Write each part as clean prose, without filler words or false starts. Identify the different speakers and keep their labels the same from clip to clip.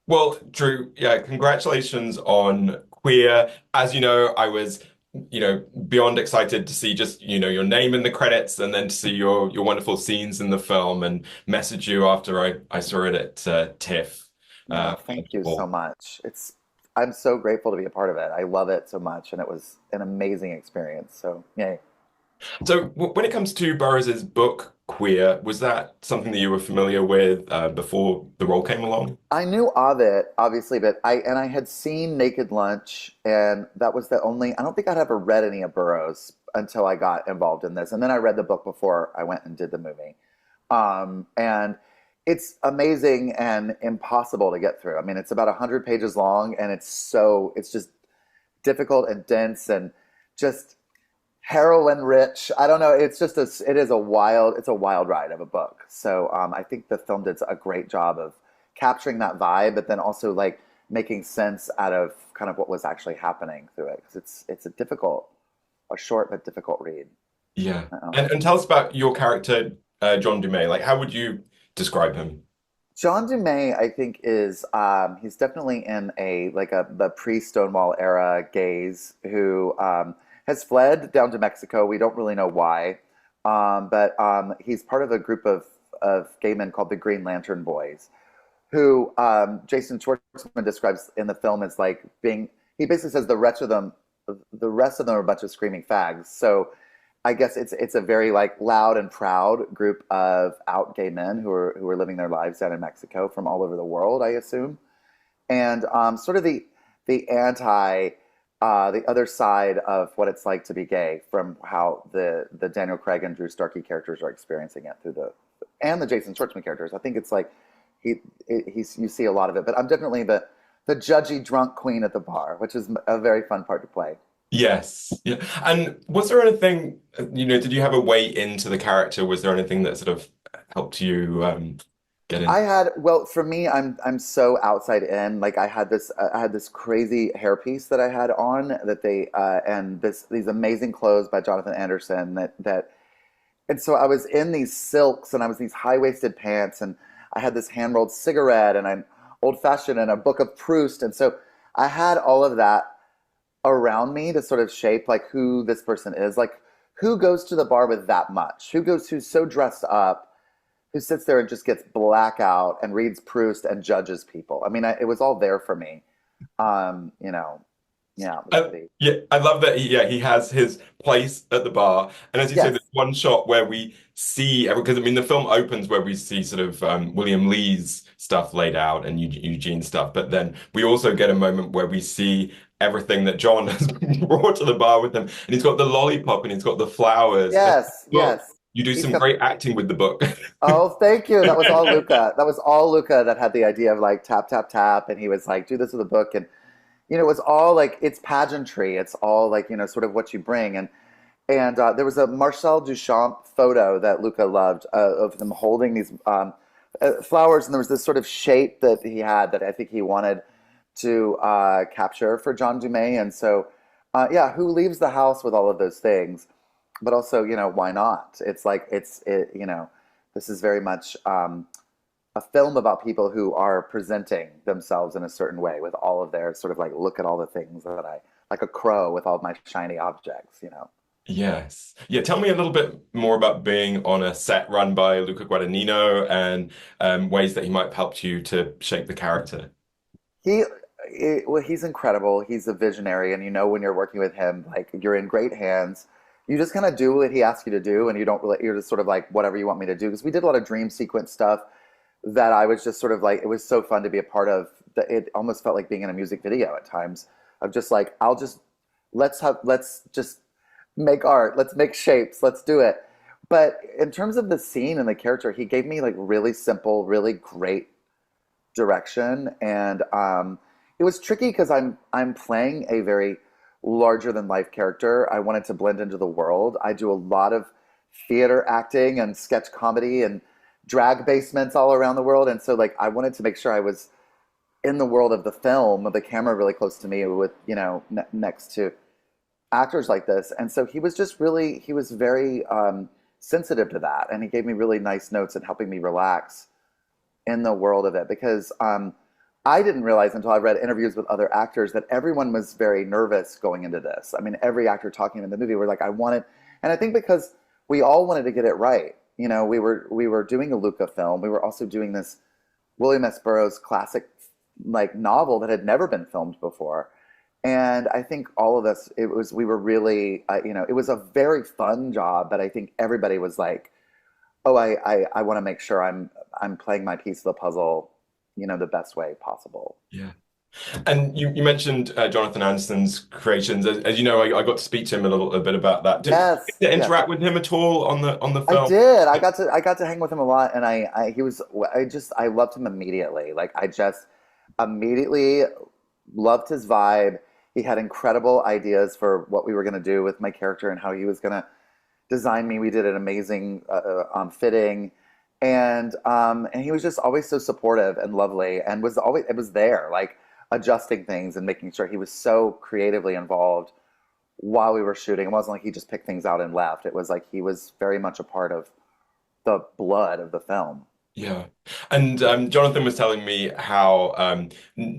Speaker 1: Well, Drew, yeah, congratulations on Queer. As you know, I was, beyond excited to see just, your name in the credits and then to see your wonderful scenes in the film and message you after I saw it at TIFF.
Speaker 2: No, thank you so
Speaker 1: Wonderful.
Speaker 2: much. I'm so grateful to be a part of it. I love it so much, and it was an amazing experience. So, yay.
Speaker 1: So when it comes to Burroughs's book Queer, was that something that you were familiar with before the role came along?
Speaker 2: I knew of it, obviously, but I had seen Naked Lunch, and that was the only. I don't think I'd ever read any of Burroughs until I got involved in this, and then I read the book before I went and did the movie. And it's amazing and impossible to get through. I mean, it's about 100 pages long, and it's just difficult and dense and just heroin rich. I don't know. It's a wild ride of a book. So I think the film did a great job of capturing that vibe, but then also like making sense out of kind of what was actually happening through it. Because it's a short but difficult read.
Speaker 1: Yeah.
Speaker 2: Um,
Speaker 1: And tell us about your character, John Dumé. Like, how would you describe him?
Speaker 2: John Dumé, I think, is he's definitely in a like a the pre-Stonewall era gaze who has fled down to Mexico. We don't really know why, but he's part of a group of gay men called the Green Lantern Boys, who Jason Schwartzman describes in the film as like being. He basically says the rest of them are a bunch of screaming fags. So I guess it's a very like loud and proud group of out gay men who are living their lives down in Mexico from all over the world, I assume, and sort of the other side of what it's like to be gay from how the Daniel Craig and Drew Starkey characters are experiencing it through the Jason Schwartzman characters. I think it's like you see a lot of it, but I'm definitely the judgy drunk queen at the bar, which is a very fun part to play.
Speaker 1: Yes. Yeah. And was there anything, did you have a way into the character? Was there anything that sort of helped you get in?
Speaker 2: Well, for me, I'm so outside in. Like I had this crazy hairpiece that I had on that and these amazing clothes by Jonathan Anderson and so I was in these silks and I was in these high-waisted pants and I had this hand-rolled cigarette and I'm old-fashioned and a book of Proust, and so I had all of that around me to sort of shape like who this person is. Like who goes to the bar with that much? Who's so dressed up, who sits there and just gets blackout and reads Proust and judges people. I mean, it was all there for me. You know, yeah, it was
Speaker 1: I,
Speaker 2: pretty.
Speaker 1: yeah, I love that he has his place at the bar. And as you say,
Speaker 2: Yes,
Speaker 1: there's one shot where we see, because I mean, the film opens where we see sort of William Lee's stuff laid out and Eugene stuff. But then we also get a moment where we see everything that John has brought to the bar with him. And he's got the lollipop and he's got the flowers. And
Speaker 2: yes,
Speaker 1: book,
Speaker 2: yes.
Speaker 1: you do
Speaker 2: He's
Speaker 1: some
Speaker 2: come.
Speaker 1: great acting with the book.
Speaker 2: Oh, thank you. That was all Luca. That was all Luca that had the idea of like tap, tap, tap, and he was like, do this with a book, and it was all like it's pageantry. It's all like sort of what you bring, and there was a Marcel Duchamp photo that Luca loved of them holding these flowers, and there was this sort of shape that he had that I think he wanted to capture for John Dumé, and so yeah, who leaves the house with all of those things? But also, why not? It's like this is very much a film about people who are presenting themselves in a certain way with all of their sort of like look at all the things that I like a crow with all of my shiny objects.
Speaker 1: Yes. Yeah, tell me a little bit more about being on a set run by Luca Guadagnino and ways that he might have helped you to shape the character.
Speaker 2: He, well, he's incredible. He's a visionary, and when you're working with him, like you're in great hands. You just kind of do what he asks you to do, and you don't really. You're just sort of like whatever you want me to do. Because we did a lot of dream sequence stuff that I was just sort of like. It was so fun to be a part of. That it almost felt like being in a music video at times. Of just like let's just make art. Let's make shapes. Let's do it. But in terms of the scene and the character, he gave me like really simple, really great direction, and it was tricky because I'm playing a very larger than life character. I wanted to blend into the world. I do a lot of theater acting and sketch comedy and drag basements all around the world, and so like I wanted to make sure I was in the world of the film, with the camera really close to me, with next to actors like this. And so he was very sensitive to that, and he gave me really nice notes in helping me relax in the world of it because I didn't realize until I read interviews with other actors that everyone was very nervous going into this. I mean, every actor talking in the movie were like, I wanted, and I think because we all wanted to get it right. You know, we were doing a Luca film. We were also doing this William S. Burroughs classic like novel that had never been filmed before. And I think all of us, it was, we were really, it was a very fun job, but I think everybody was like, oh, I want to make sure I'm playing my piece of the puzzle, the best way possible.
Speaker 1: Yeah. And you mentioned Jonathan Anderson's creations. As you know, I got to speak to him a bit about that. Did you
Speaker 2: Yes,
Speaker 1: get to
Speaker 2: yes.
Speaker 1: interact with him at all on the
Speaker 2: I
Speaker 1: film?
Speaker 2: did. I got to hang with him a lot, and I loved him immediately. Like I just immediately loved his vibe. He had incredible ideas for what we were going to do with my character and how he was going to design me. We did an amazing fitting, and he was just always so supportive and lovely, and was always it was there, like adjusting things and making sure he was so creatively involved while we were shooting. It wasn't like he just picked things out and left. It was like he was very much a part of the blood of the film.
Speaker 1: Yeah. And Jonathan was telling me how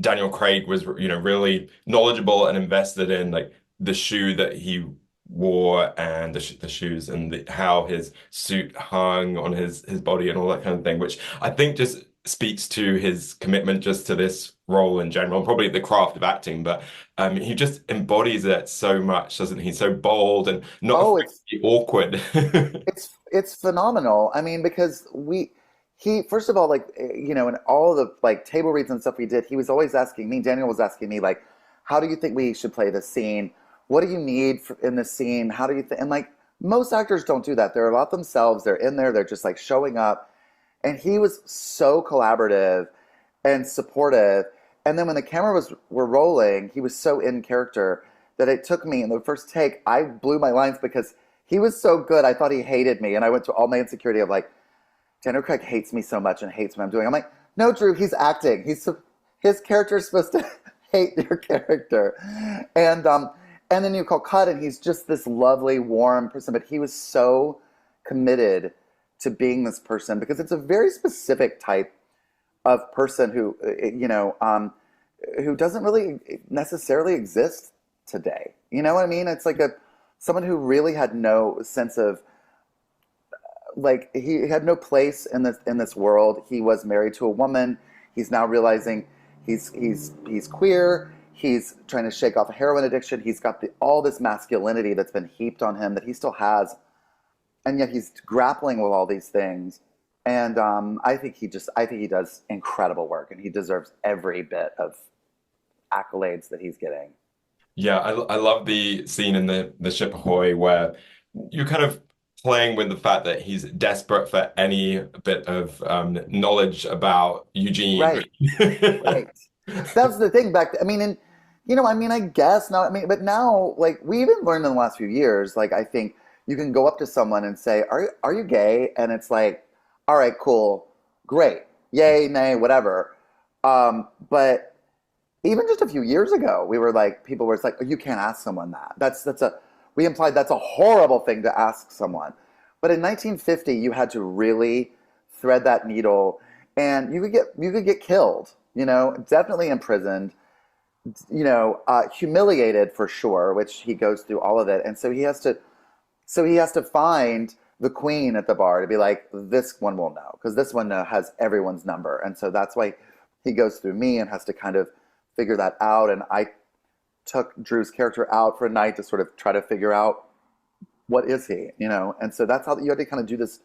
Speaker 1: Daniel Craig was, really knowledgeable and invested in like the shoe that he wore and the shoes and how his suit hung on his body and all that kind of thing, which I think just speaks to his commitment just to this role in general, probably the craft of acting, but he just embodies it so much, doesn't he? So bold and not
Speaker 2: Oh,
Speaker 1: afraid to be awkward.
Speaker 2: it's phenomenal. I mean, because he first of all, like in all the like table reads and stuff we did, he was always asking me. Daniel was asking me like, how do you think we should play this scene? What do you need in this scene? How do you think? And like most actors don't do that. They're about themselves. They're in there. They're just like showing up. And he was so collaborative and supportive. And then when the camera were rolling, he was so in character that it took me in the first take, I blew my lines because he was so good. I thought he hated me. And I went to all my insecurity of like, Daniel Craig hates me so much and hates what I'm doing. I'm like, no, Drew, he's acting. His character is supposed to hate your character. And um and then you call cut and he's just this lovely, warm person. But he was so committed to being this person because it's a very specific type of person who doesn't really necessarily exist today. You know what I mean? It's like a someone who really had no sense of like he had no place in this world. He was married to a woman. He's now realizing he's queer. He's trying to shake off a heroin addiction. He's got all this masculinity that's been heaped on him that he still has, and yet he's grappling with all these things. And I think he does incredible work, and he deserves every bit of accolades that he's getting.
Speaker 1: Yeah, I love the scene in the ship Ahoy where you're kind of playing with the fact that he's desperate for any bit of knowledge about Eugene.
Speaker 2: Right, right. That's the thing I mean, and I mean, I guess now, I mean, but now, like, we even learned in the last few years, like, I think you can go up to someone and say, are you gay? And it's like, all right, cool, great, yay, nay, whatever. But even just a few years ago, we were like, people were like, oh, you can't ask someone that. We implied that's a horrible thing to ask someone. But in 1950, you had to really thread that needle, and you could get killed, definitely imprisoned, humiliated for sure, which he goes through all of it. And so he has to find the queen at the bar to be like, this one will know, because this one has everyone's number. And so that's why he goes through me and has to kind of figure that out. And I took Drew's character out for a night to sort of try to figure out what is he. And so that's how you had to kind of do this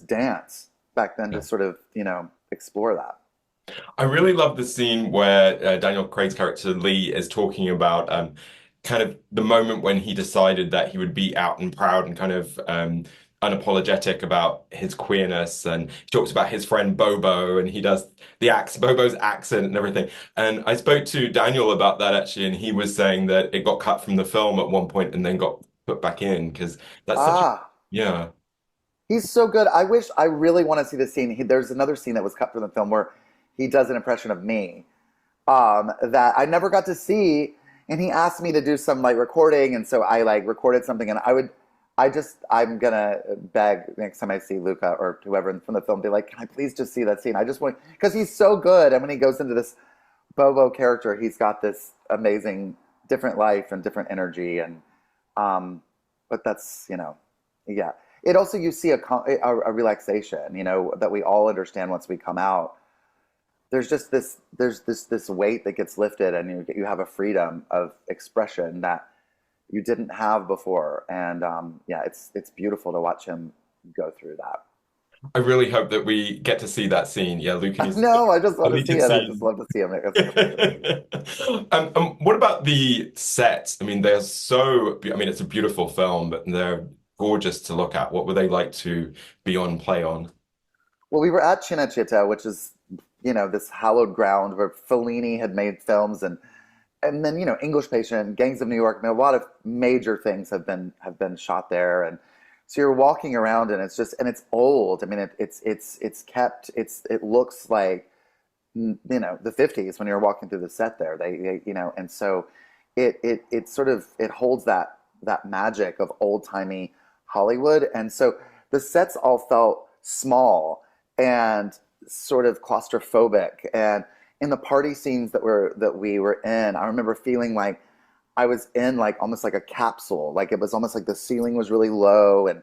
Speaker 2: dance back then to sort of, explore that.
Speaker 1: I really love the scene where Daniel Craig's character Lee is talking about kind of the moment when he decided that he would be out and proud and kind of unapologetic about his queerness. And he talks about his friend Bobo, and he does Bobo's accent and everything. And I spoke to Daniel about that actually, and he was saying that it got cut from the film at one point and then got put back in because that's such a,
Speaker 2: Ah,
Speaker 1: yeah.
Speaker 2: he's so good. I really want to see the scene. There's another scene that was cut from the film where he does an impression of me that I never got to see. And he asked me to do some like recording. And so I like recorded something, and I'm gonna beg next time I see Luca or whoever from the film, be like, can I please just see that scene? I just want, because he's so good. And when he goes into this Bobo character, he's got this amazing different life and different energy, and um, but that's yeah. It also you see a relaxation, that we all understand once we come out. There's this weight that gets lifted, and you have a freedom of expression that you didn't have before, and yeah, it's beautiful to watch him go through that.
Speaker 1: I really hope that we get to see that scene. Yeah, Luca needs to
Speaker 2: No, I just
Speaker 1: a
Speaker 2: want to see
Speaker 1: deleted
Speaker 2: it. I just
Speaker 1: scene.
Speaker 2: love to see him as a comedian.
Speaker 1: What about the sets? I mean, they're so, I mean, it's a beautiful film, but they're gorgeous to look at. What were they like to be on, play on?
Speaker 2: Well, we were at Cinecittà, which is, this hallowed ground where Fellini had made films, and then, English Patient, Gangs of New York. I mean, a lot of major things have been shot there, and so you're walking around, and it's old. I mean, it's kept. It looks like the 50s when you're walking through the set there. And so it sort of it holds that magic of old timey Hollywood, and so the sets all felt small and sort of claustrophobic. And in the party scenes that we were in, I remember feeling like I was in like almost like a capsule. Like it was almost like the ceiling was really low, and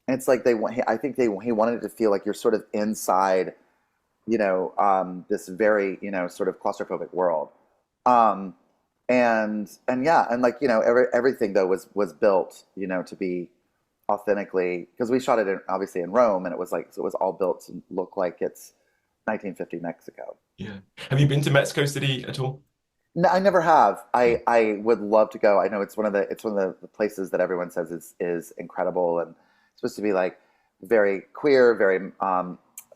Speaker 2: it's like I think he wanted it to feel like you're sort of inside, this very, sort of claustrophobic world. Um, and yeah, and like, everything though was built, to be authentically, because we shot it obviously in Rome, and it was like, so it was all built to look like it's 1950 Mexico.
Speaker 1: Yeah. Have you been to Mexico City at all?
Speaker 2: No, I never have.
Speaker 1: Yeah.
Speaker 2: I would love to go. I know it's one of the places that everyone says is incredible, and it's supposed to be like very queer, very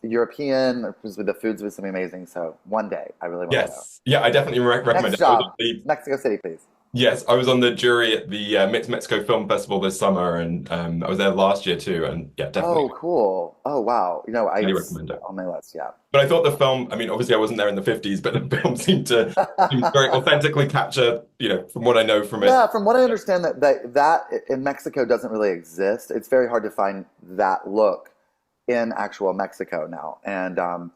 Speaker 2: European. The food's supposed to be amazing. So one day, I really want to go.
Speaker 1: Yes. Yeah, I definitely recommend
Speaker 2: Next
Speaker 1: it. I was
Speaker 2: job,
Speaker 1: on the,
Speaker 2: Mexico City, please.
Speaker 1: yes, I was on the jury at the Mixed Mexico Film Festival this summer, and I was there last year too. And yeah,
Speaker 2: Oh,
Speaker 1: definitely,
Speaker 2: cool. Oh, wow.
Speaker 1: really
Speaker 2: It's
Speaker 1: recommend it.
Speaker 2: on my list. Yeah.
Speaker 1: But I thought the film, I mean, obviously I wasn't there in the 50s, but the film seemed very authentically capture, from what I know from it.
Speaker 2: Yeah, from what I understand, that in Mexico doesn't really exist. It's very hard to find that look in actual Mexico now, and yeah,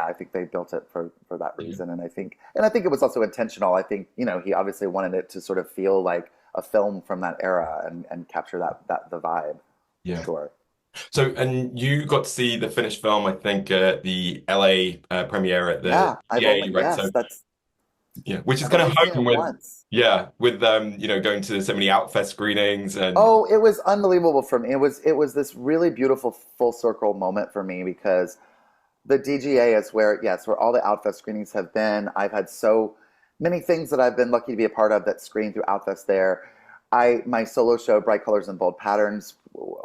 Speaker 2: I think they built it for that
Speaker 1: Yeah.
Speaker 2: reason, and I think it was also intentional. I think he obviously wanted it to sort of feel like a film from that era and capture that the vibe for
Speaker 1: Yeah.
Speaker 2: sure.
Speaker 1: So, and you got to see the finished film, I think, the LA premiere at the
Speaker 2: Yeah, I've only
Speaker 1: GA, right?
Speaker 2: yes,
Speaker 1: So,
Speaker 2: that's
Speaker 1: yeah, which is
Speaker 2: I've
Speaker 1: kind
Speaker 2: only
Speaker 1: of
Speaker 2: seen
Speaker 1: home
Speaker 2: it
Speaker 1: with,
Speaker 2: once.
Speaker 1: yeah, with going to so many Outfest screenings and
Speaker 2: Oh, it was unbelievable for me. It was this really beautiful full circle moment for me because the DGA is where, yes, where all the Outfest screenings have been. I've had so many things that I've been lucky to be a part of that screen through Outfest there. My solo show, Bright Colors and Bold Patterns,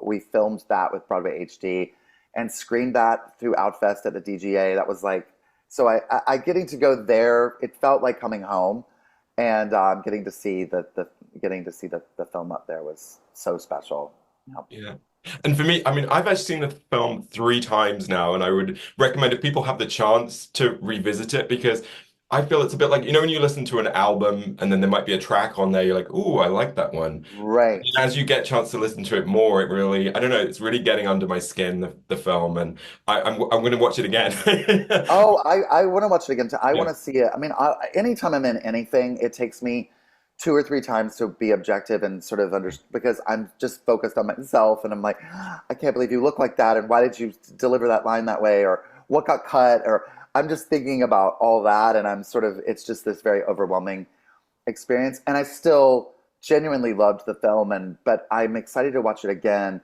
Speaker 2: we filmed that with Broadway HD and screened that through Outfest at the DGA. That was like, so I getting to go there, it felt like coming home, and getting to see the film up there was so special. Yeah.
Speaker 1: yeah. And for me, I mean, I've actually seen the film 3 times now, and I would recommend if people have the chance to revisit it because I feel it's a bit like, when you listen to an album and then there might be a track on there, you're like, "Ooh, I like that one."
Speaker 2: Right.
Speaker 1: As you get a chance to listen to it more, it really, I don't know, it's really getting under my skin, the film, and I'm going to watch it again.
Speaker 2: Oh, I want to watch it again too. I
Speaker 1: Yeah,
Speaker 2: want to see it. I mean, anytime I'm in anything, it takes me two or three times to be objective and sort of because I'm just focused on myself, and I'm like, I can't believe you look like that, and why did you deliver that line that way, or what got cut, or I'm just thinking about all that, and it's just this very overwhelming experience, and I still genuinely loved the film, but I'm excited to watch it again.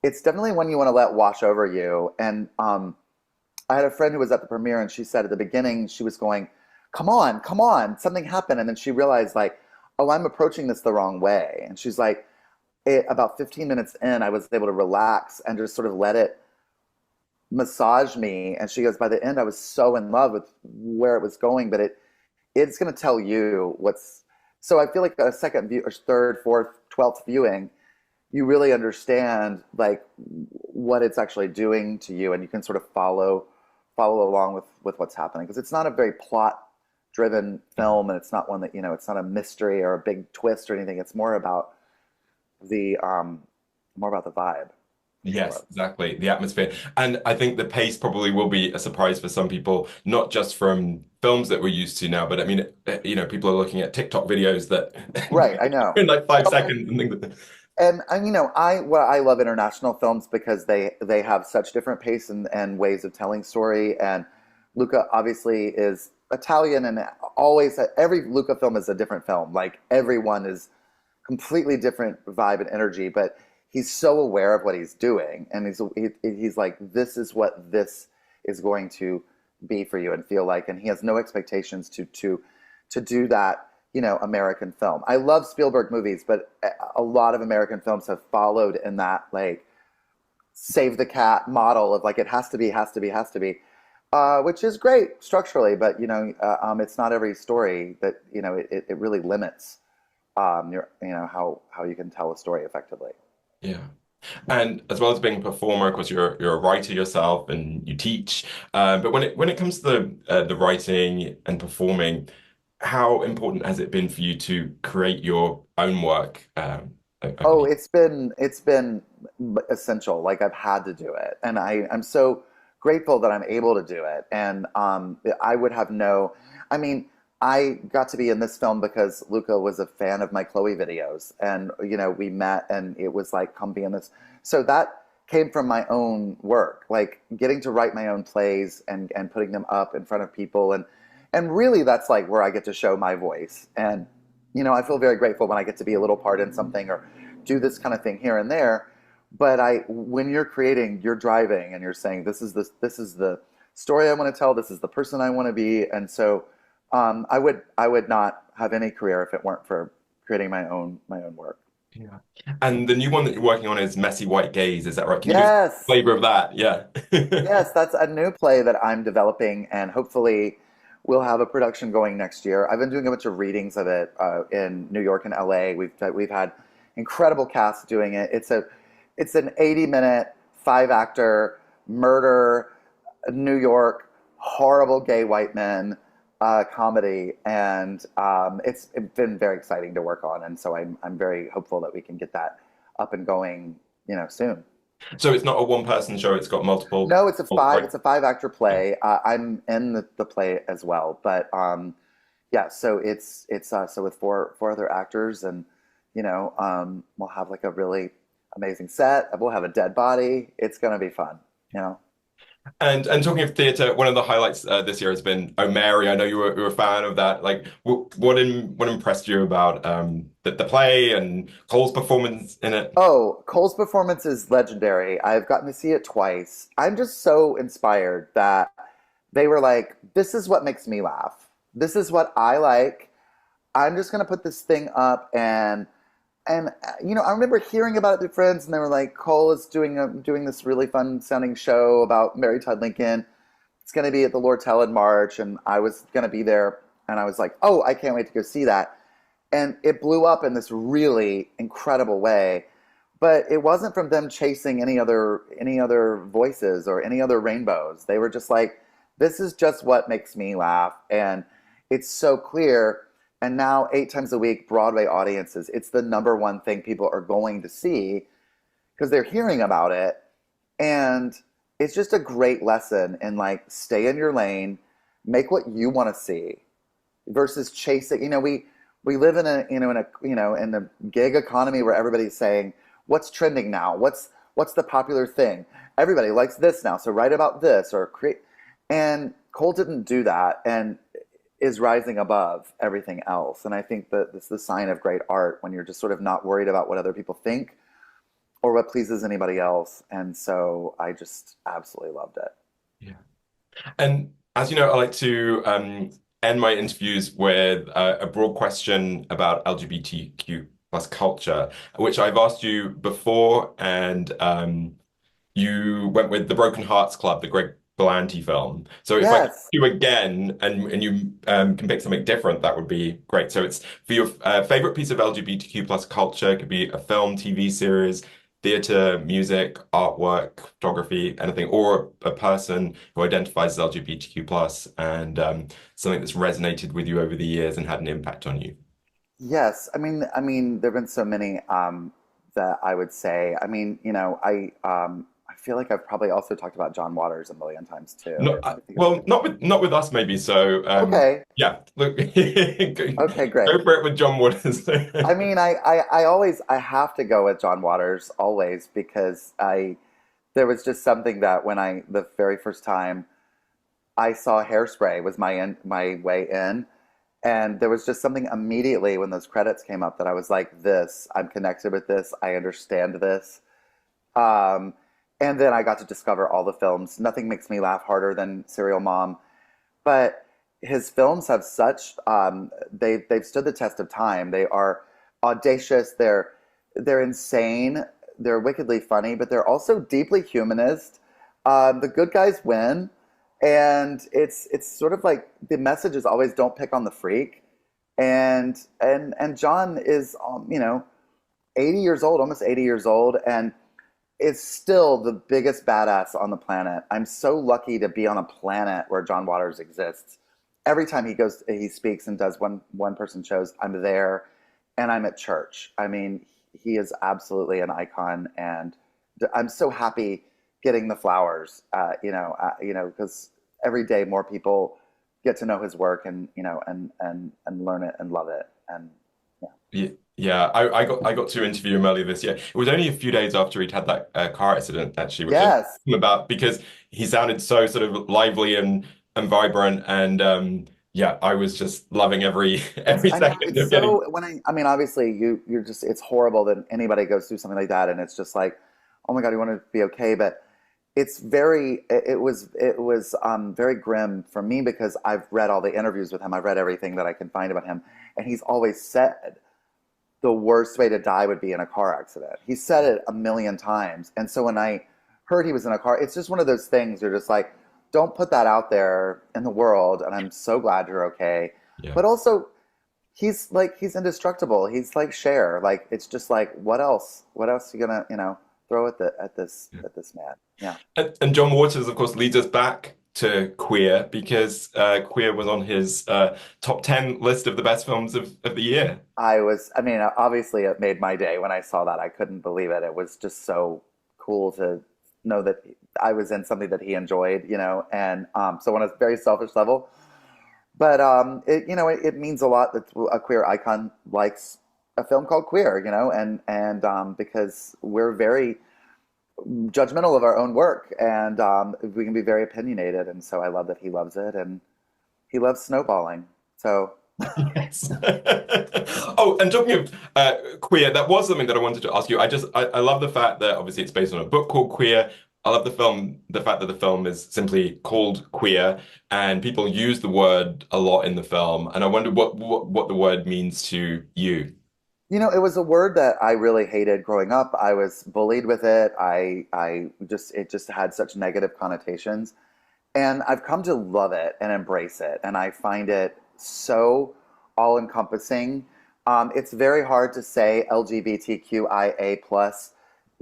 Speaker 2: It's definitely one you want to let wash over you, and I had a friend who was at the premiere, and she said at the beginning she was going, come on, something happened," and then she realized like, oh, I'm approaching this the wrong way, and she's like, about 15 minutes in, I was able to relax and just sort of let it massage me, and she goes, by the end, I was so in love with where it was going, but it's going to tell you what's. So I feel like a second view, or third, fourth, 12th viewing, you really understand like what it's actually doing to you, and you can sort of follow along with what's happening, because it's not a very plot driven film, and it's not one that it's not a mystery or a big twist or anything. It's more about the vibe. I
Speaker 1: Yes,
Speaker 2: love.
Speaker 1: exactly. The atmosphere. And I think the pace probably will be a surprise for some people, not just from films that we're used to now, but I mean, people are looking at TikTok videos that
Speaker 2: Right, I know.
Speaker 1: in like five
Speaker 2: Well,
Speaker 1: seconds and things like that.
Speaker 2: and you know, I love international films because they have such different pace and ways of telling story. And Luca obviously is Italian, and always every Luca film is a different film. Like everyone is completely different vibe and energy, but he's so aware of what he's doing, and he's like, this is what this is going to be for you and feel like, and he has no expectations to do that, you know, American film. I love Spielberg movies, but a lot of American films have followed in that like save the cat model of like it has to be, has to be, has to be. Which is great structurally, but it's not every story that it really limits how you can tell a story effectively.
Speaker 1: Yeah. And as well as being a performer, of course, you're a writer yourself and you teach. But when it comes to the writing and performing, how important has it been for you to create your own work over
Speaker 2: Oh,
Speaker 1: the
Speaker 2: it's been essential. Like I've had to do it, and I'm so grateful that I'm able to do it. And I would have no, I mean, I got to be in this film because Luca was a fan of my Chloe videos, and we met, and it was like, come be in this. So that came from my own work, like getting to write my own plays and putting them up in front of people, and really that's like where I get to show my voice. And I feel very grateful when I get to be a little part in something or do this kind of thing here and there. But when you're creating, you're driving and you're saying, this is the story I want to tell. This is the person I want to be. And so I would not have any career if it weren't for creating my own work.
Speaker 1: Yeah. And the new one that you're working on is Messy White Gaze, is that right? Can you give us a
Speaker 2: Yes,
Speaker 1: flavor of that? Yeah.
Speaker 2: yes, that's a new play that I'm developing, and hopefully we'll have a production going next year. I've been doing a bunch of readings of it in New York and LA. We've had incredible casts doing it. It's an 80-minute, 5-actor murder, New York, horrible gay white men comedy, and it's been very exciting to work on. And so I'm very hopeful that we can get that up and going, soon.
Speaker 1: So it's not a one-person show, it's got multiple.
Speaker 2: No, it's a five. It's a 5-actor play. I'm in the play as well, but yeah. So it's with four other actors, and we'll have like a really amazing set. We'll have a dead body. It's gonna be fun. You know.
Speaker 1: And talking of theatre, one of the highlights this year has been O'Mary. I know you were a fan of that. Like, what impressed you about the play and Cole's performance in it?
Speaker 2: Oh, Cole's performance is legendary. I've gotten to see it twice. I'm just so inspired that they were like, this is what makes me laugh. This is what I like. I'm just gonna put this thing up, and I remember hearing about it through friends, and they were like, Cole is doing this really fun sounding show about Mary Todd Lincoln. It's gonna be at the Lord Tell in March, and I was gonna be there, and I was like, oh, I can't wait to go see that. And it blew up in this really incredible way. But it wasn't from them chasing any other voices or any other rainbows. They were just like, this is just what makes me laugh. And it's so clear. And now 8 times a week, Broadway audiences, it's the number one thing people are going to see because they're hearing about it. And it's just a great lesson in like stay in your lane, make what you want to see versus chasing. We live in the gig economy where everybody's saying what's trending now, what's the popular thing. Everybody likes this now, so write about this or create. And Cole didn't do that, and is rising above everything else. And I think that it's the sign of great art when you're just sort of not worried about what other people think or what pleases anybody else. And so I just absolutely loved it.
Speaker 1: Yeah. And as you know, I like to end my interviews with a broad question about LGBTQ plus culture, which I've asked you before, and you went with the Broken Hearts Club, the Greg Berlanti film. So if I could
Speaker 2: Yes.
Speaker 1: do again and you can pick something different, that would be great. So it's for your favorite piece of LGBTQ plus culture. It could be a film, TV series, theater, music, artwork, photography, anything, or a person who identifies as LGBTQ plus and something that's resonated with you over the years and had an impact on you.
Speaker 2: Yes. I mean, there have been so many that I would say. I mean, I feel like I've probably also talked about John Waters a million times too.
Speaker 1: No,
Speaker 2: Let me think
Speaker 1: well, not with us maybe. So
Speaker 2: okay,
Speaker 1: yeah, look, go
Speaker 2: okay, great.
Speaker 1: for it with John Waters.
Speaker 2: I mean, I have to go with John Waters always because there was just something that when the very first time I saw Hairspray was my way in, and there was just something immediately when those credits came up that I was like, this, I'm connected with this, I understand this. Um, and then I got to discover all the films. Nothing makes me laugh harder than Serial Mom, but his films have such they've stood the test of time. They are audacious. They're insane. They're wickedly funny, but they're also deeply humanist. The good guys win, and it's sort of like the message is always don't pick on the freak. And John is 80 years old, almost 80 years old, and is still the biggest badass on the planet. I'm so lucky to be on a planet where John Waters exists. Every time he speaks and does one person shows, I'm there, and I'm at church. I mean, he is absolutely an icon, and I'm so happy getting the flowers. Because every day more people get to know his work and and learn it and love it. And yeah.
Speaker 1: Yeah, yeah. I got to interview him earlier this year. It was only a few days after he'd had that car accident, actually, which is
Speaker 2: Yes.
Speaker 1: about because he sounded so sort of lively and vibrant, and yeah, I was just loving every
Speaker 2: It's
Speaker 1: every
Speaker 2: I know
Speaker 1: second
Speaker 2: it's
Speaker 1: of getting.
Speaker 2: so I mean obviously you're just it's horrible that anybody goes through something like that and it's just like oh my God you want to be okay but it was very grim for me because I've read all the interviews with him. I've read everything that I can find about him, and he's always said the worst way to die would be in a car accident. He said it a million times, and so when I heard he was in a car, it's just one of those things. You're just like, don't put that out there in the world. And I'm so glad you're okay.
Speaker 1: Yeah.
Speaker 2: But also, he's indestructible. He's like Cher. Like it's just like, what else? What else are you gonna throw at this man? Yeah.
Speaker 1: And John Waters, of course, leads us back to Queer because Queer was on his top 10 list of the best films of the year.
Speaker 2: I mean, obviously it made my day when I saw that. I couldn't believe it. It was just so cool to know that I was in something that he enjoyed, and so on a very selfish level. But it means a lot that a queer icon likes a film called Queer, and because we're very judgmental of our own work, and we can be very opinionated, and so I love that he loves it, and he loves snowballing. So
Speaker 1: Yes. Oh, and talking of Queer, that was something that I wanted to ask you. I love the fact that obviously it's based on a book called Queer. I love the fact that the film is simply called Queer, and people use the word a lot in the film. And I wonder what the word means to you.
Speaker 2: it was a word that I really hated growing up. I was bullied with it. It just had such negative connotations. And I've come to love it and embrace it. And I find it so all encompassing. It's very hard to say LGBTQIA plus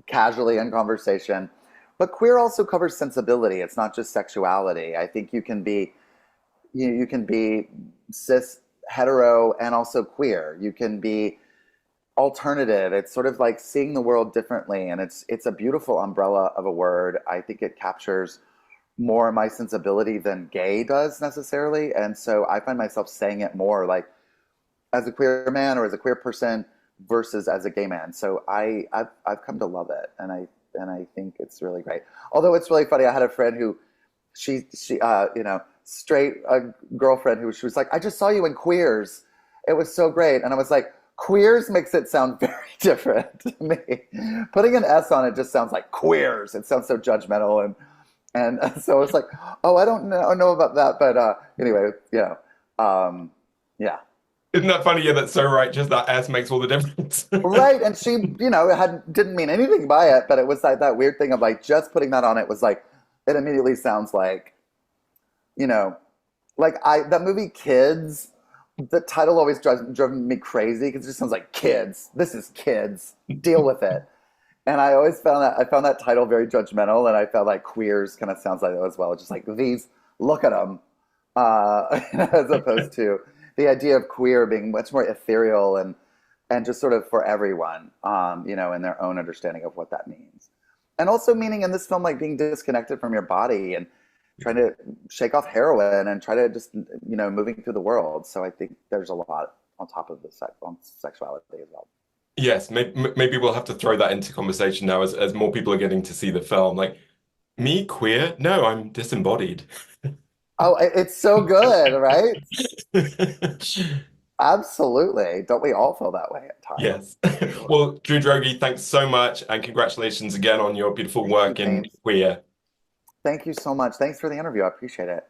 Speaker 2: casually in conversation. But queer also covers sensibility. It's not just sexuality. I think you can be cis hetero and also queer. You can be alternative. It's sort of like seeing the world differently, and it's a beautiful umbrella of a word. I think it captures more my sensibility than gay does necessarily, and so I find myself saying it more like as a queer man or as a queer person versus as a gay man. So I've come to love it, and I think it's really great. Although it's really funny, I had a friend who she straight girlfriend who she was like, I just saw you in Queers. It was so great, and I was like. Queers makes it sound very different to me. Putting an S on it just sounds like queers. It sounds so judgmental, and so it's like, oh, I don't know about that, but anyway, yeah,
Speaker 1: Isn't that funny? Yeah, that's so right. Just that S makes all the difference.
Speaker 2: right. And she, didn't mean anything by it, but it was like that weird thing of like just putting that on it was like it immediately sounds like, you know, like that movie Kids. The title always drove me crazy because it just sounds like kids. This is kids. Deal with it. And I always found that title very judgmental, and I felt like queers kind of sounds like that as well. It's just like these, look at them, as opposed to the idea of queer being much more ethereal and just sort of for everyone, in their own understanding of what that means. And also meaning in this film, like being disconnected from your body and trying to shake off heroin and try to just, moving through the world. So I think there's a lot on top of the on sexuality as well.
Speaker 1: Yes, maybe we'll have to throw that into conversation now as more people are getting to see the film. Like, me queer? No, I'm disembodied.
Speaker 2: Oh, it's so good, right? Absolutely. Don't we all feel that way at times?
Speaker 1: Yes. Well, Drew Droege, thanks so much, and congratulations again on your beautiful
Speaker 2: Thank you,
Speaker 1: work in
Speaker 2: James.
Speaker 1: Queer.
Speaker 2: Thank you so much. Thanks for the interview. I appreciate it.